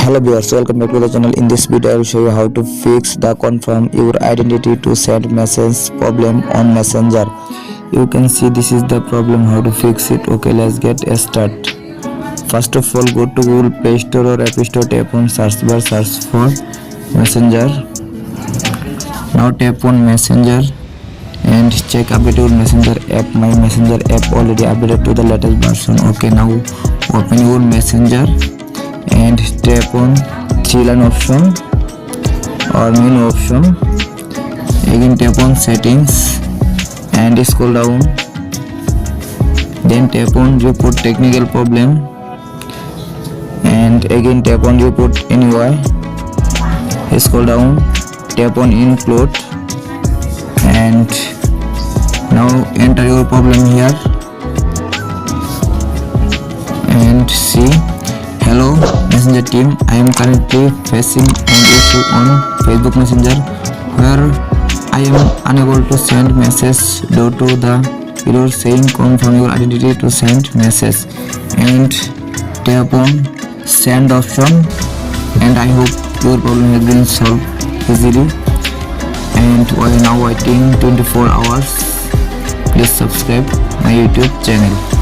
Hello viewers, welcome back to the channel. In this video I will show you how to fix the confirm your identity to send message problem on Messenger. You can see this is the problem, how to fix it. Okay, let's get started. First of all, go to Google Play Store or App Store, tap on search bar, search for Messenger. Now tap on Messenger and check update your Messenger app. My Messenger app already updated to the latest version. Okay, now open your Messenger and tap on three line option or menu option. Again tap on settings and scroll down, then tap on report technical problem and again tap on report anyway. Scroll down, tap on include and now enter your problem here and see. Hello Messenger team, I am currently facing an issue on Facebook Messenger where I am unable to send message due to the error saying confirm your identity to send message, and tap on send option, and I hope your problem has been solved easily. And we are now waiting 24 hours. Please subscribe my YouTube channel.